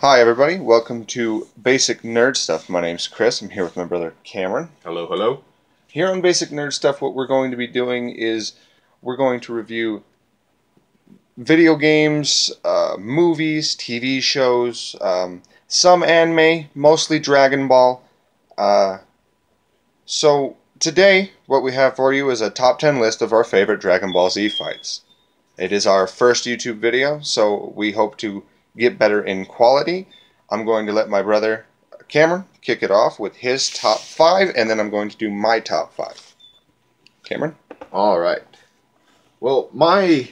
Hi everybody, welcome to Basic Nerd Stuff. My name's Chris. I'm here with my brother Cameron. Hello, hello. Here on Basic Nerd Stuff, what we're going to be doing is we're going to review video games, movies, TV shows, some anime, mostly Dragon Ball. So today, what we have for you is a top 10 list of our favorite Dragon Ball Z fights. It is our first YouTube video, so we hope to get better in quality. I'm going to let my brother Cameron kick it off with his top 5, and then I'm going to do my top 5. Cameron? All right. Well, the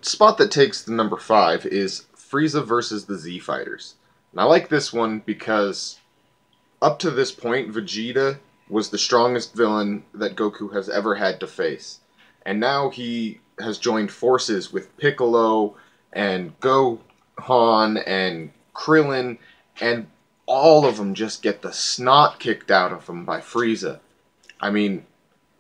spot that takes the number 5 is Frieza versus the Z Fighters. And I like this one because up to this point, Vegeta was the strongest villain that Goku has ever had to face. And now he has joined forces with Piccolo and Gohan and Krillin, and all of them just get the snot kicked out of them by Frieza. I mean,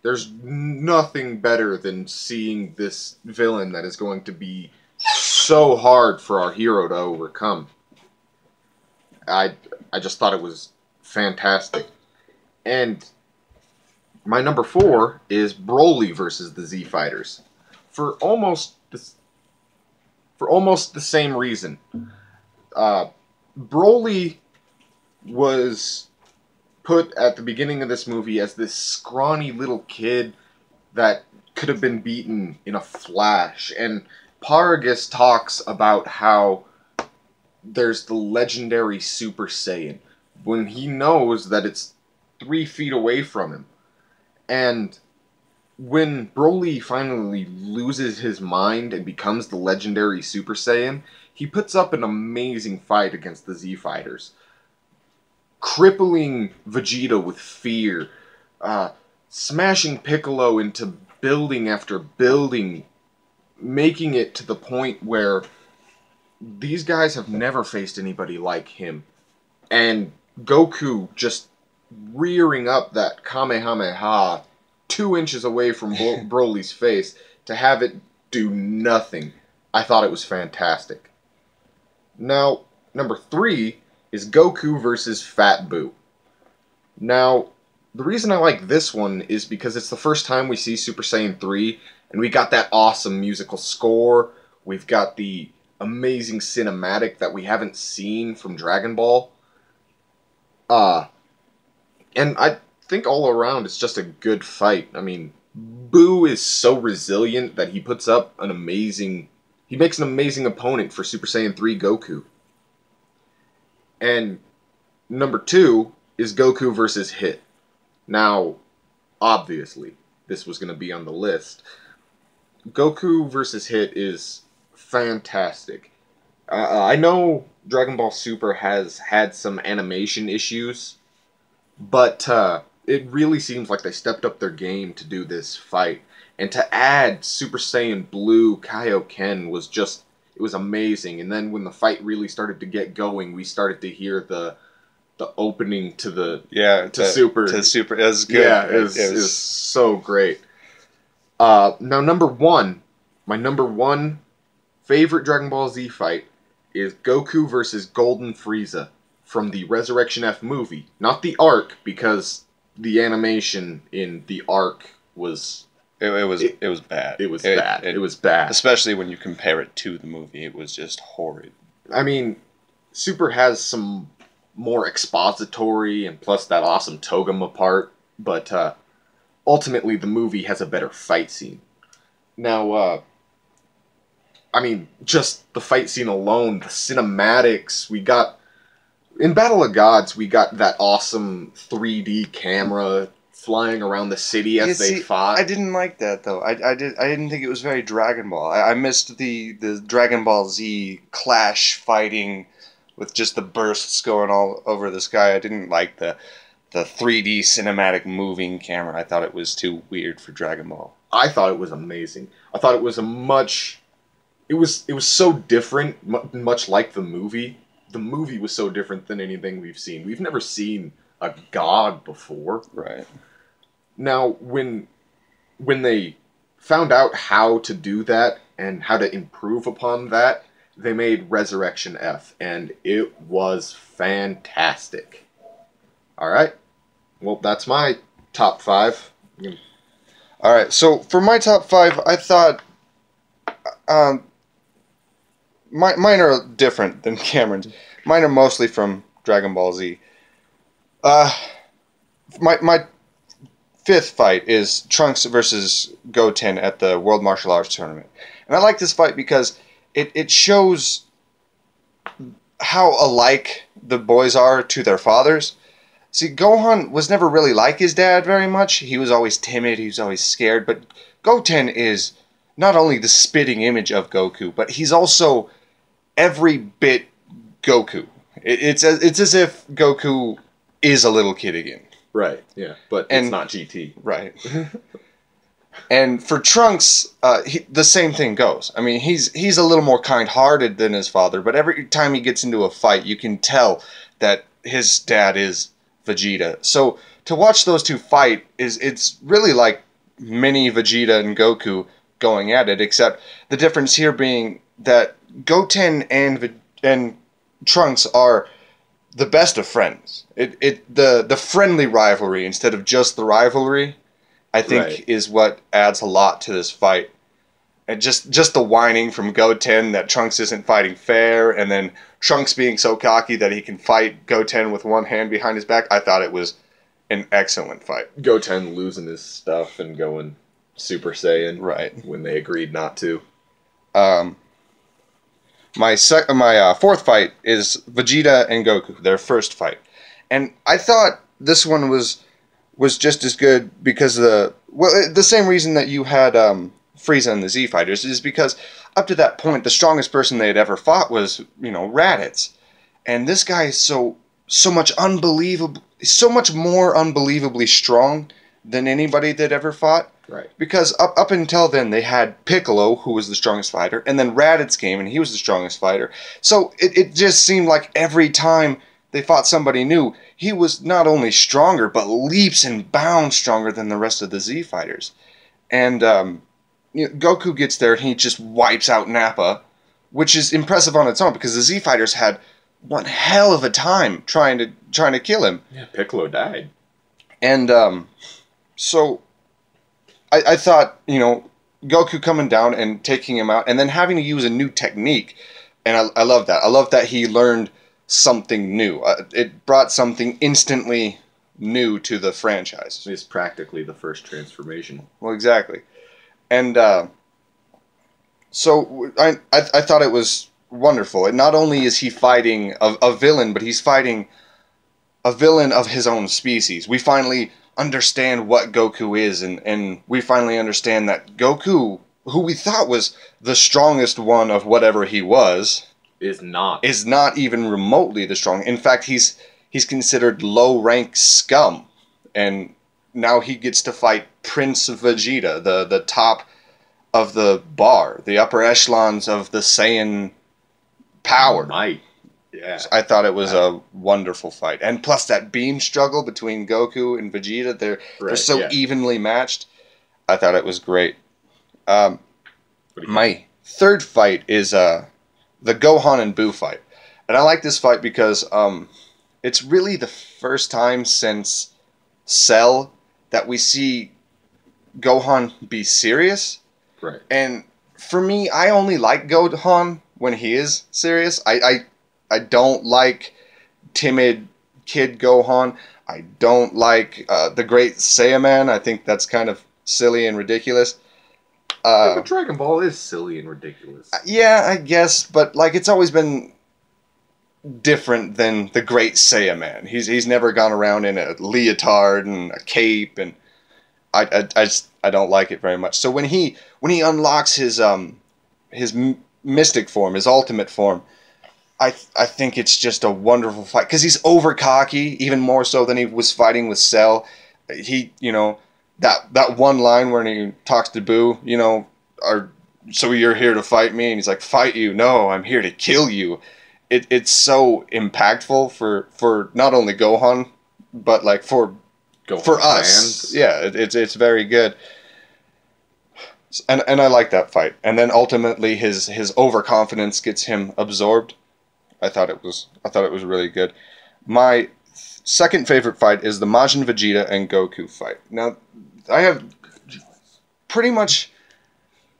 there's nothing better than seeing this villain that is going to be so hard for our hero to overcome. I just thought it was fantastic. And my number 4 is Broly versus the Z Fighters. For almost the same reason. Broly was put at the beginning of this movie as this scrawny little kid that could have been beaten in a flash. And Paragus talks about how there's the legendary Super Saiyan when he knows that it's 3 feet away from him. And when Broly finally loses his mind and becomes the legendary Super Saiyan, he puts up an amazing fight against the Z Fighters, crippling Vegeta with fear, smashing Piccolo into building after building, making it to the point where these guys have never faced anybody like him. And Goku just rearing up that Kamehameha 2 inches away from Broly's face to have it do nothing. I thought it was fantastic. Now, number 3 is Goku versus Fat Boo. Now, the reason I like this one is because it's the first time we see Super Saiyan 3, and we got that awesome musical score. We've got the amazing cinematic that we haven't seen from Dragon Ball. And I think all around it's just a good fight. I mean, Boo is so resilient that he makes an amazing opponent for Super Saiyan 3 Goku. And number 2 is Goku versus Hit. Now, obviously, this was going to be on the list. Goku versus Hit is fantastic. I know Dragon Ball Super has had some animation issues, but it really seems like they stepped up their game to do this fight. And to add Super Saiyan Blue Kaioken was just, it was amazing. And then when the fight really started to get going, we started to hear the opening to Super. To Super. It was good. Yeah, it was so great. Now, my number one favorite Dragon Ball Z fight is Goku versus Golden Frieza from the Resurrection F movie. Not the arc, because the animation in the arc was... It was bad. It was bad. It was bad. Especially when you compare it to the movie. It was just horrid. I mean, Super has some more expository and plus that awesome Togama part, but ultimately the movie has a better fight scene. Now, I mean, just the fight scene alone, the cinematics, we got... In Battle of Gods, we got that awesome 3D camera flying around the city as they fought. I didn't like that though. I didn't think it was very Dragon Ball. I missed the Dragon Ball Z clash fighting with just the bursts going all over the sky. I didn't like the 3D cinematic moving camera. I thought it was too weird for Dragon Ball. I thought it was amazing. I thought it was it was so different, much like the movie. The movie was so different than anything we've seen. We've never seen a god before. Right. Now, when they found out how to do that and how to improve upon that, they made Resurrection F, and it was fantastic. All right. Well, that's my top 5. All right, so for my top 5, I thought mine are different than Cameron's. Mine are mostly from Dragon Ball Z. My fifth fight is Trunks versus Goten at the World Martial Arts Tournament. And I like this fight because it shows how alike the boys are to their fathers. See, Gohan was never really like his dad very much. He was always timid, he was always scared, but Goten is not only the spitting image of Goku, but he's also every bit Goku. It's as if Goku is a little kid again. Right, yeah, but it's not GT. Right. And for Trunks, the same thing goes. I mean, he's a little more kind-hearted than his father, but every time he gets into a fight, you can tell that his dad is Vegeta. So to watch those two fight it's really like mini Vegeta and Goku going at it, except the difference here being that Goten and Trunks are the best of friends. The friendly rivalry instead of just the rivalry, I think, is what adds a lot to this fight. And just the whining from Goten that Trunks isn't fighting fair, and then Trunks being so cocky that he can fight Goten with one hand behind his back. I thought it was an excellent fight. Goten losing his stuff and going Super Saiyan, right, when they agreed not to. My fourth fight is Vegeta and Goku, their first fight, and I thought this one was just as good because the same reason that you had Frieza and the Z Fighters is because up to that point the strongest person they had ever fought was Raditz, and this guy is so much more unbelievably strong than anybody that ever fought. Right. Because up until then, they had Piccolo, who was the strongest fighter, and then Raditz came, and he was the strongest fighter. So it just seemed like every time they fought somebody new, he was not only stronger, but leaps and bounds stronger than the rest of the Z Fighters. And Goku gets there, and he just wipes out Nappa, which is impressive on its own, because the Z Fighters had one hell of a time trying to kill him. Yeah, Piccolo died. And so I thought, Goku coming down and taking him out and then having to use a new technique. And I love that. I love that he learned something new. It brought something instantly new to the franchise. It's practically the first transformation. Well, exactly. And so I thought it was wonderful. And not only is he fighting a villain, but he's fighting a villain of his own species. We finally understand what Goku is, and we finally understand that Goku, who we thought was the strongest one of whatever he was, is not even remotely the strong. In fact, he's considered low-rank scum, and now he gets to fight Prince Vegeta, the top of the bar, the upper echelons of the Saiyan power. Might. Yeah. I thought it was a wonderful fight. And plus that beam struggle between Goku and Vegeta, they're so evenly matched. I thought it was great. My third fight is the Gohan and Buu fight. And I like this fight because it's really the first time since Cell that we see Gohan be serious. Right. And for me, I only like Gohan when he is serious. I don't like timid kid Gohan. I don't like the Great Saiyaman. I think that's kind of silly and ridiculous. But Dragon Ball is silly and ridiculous. Yeah, I guess, but like it's always been different than the Great Saiyaman. He's never gone around in a leotard and a cape, and I don't like it very much. So when he unlocks his mystic form, his ultimate form, I think it's just a wonderful fight because he's over cocky, even more so than he was fighting with Cell. He, that one line where he talks to Boo, so you're here to fight me, and he's like, fight you? No, I'm here to kill you. It's so impactful for not only Gohan, but like for us. Fans. Yeah, it's very good. And I like that fight. And then ultimately his overconfidence gets him absorbed. I thought it was really good. My second favorite fight is the Majin Vegeta and Goku fight. Now, I have pretty much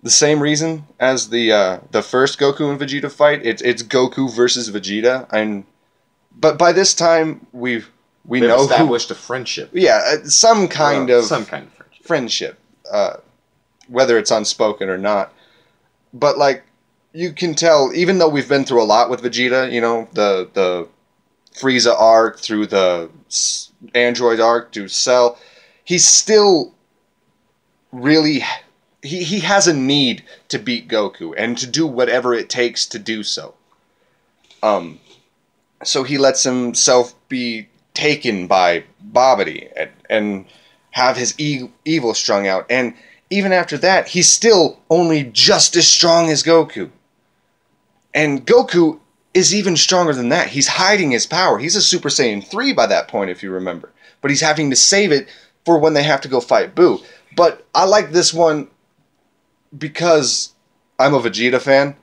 the same reason as the first Goku and Vegeta fight. It's Goku versus Vegeta, but by this time we They've know established a friendship. Yeah, some kind of friendship. Whether it's unspoken or not. But like you can tell, even though we've been through a lot with Vegeta, you know, the Frieza arc through the Android arc to Cell, he's still really he has a need to beat Goku and to do whatever it takes to do so. So he lets himself be taken by Babidi and have his evil strung out. And even after that, he's still only just as strong as Goku. And Goku is even stronger than that. He's hiding his power. He's a Super Saiyan 3 by that point, if you remember. But he's having to save it for when they have to go fight Buu. But I like this one because I'm a Vegeta fan,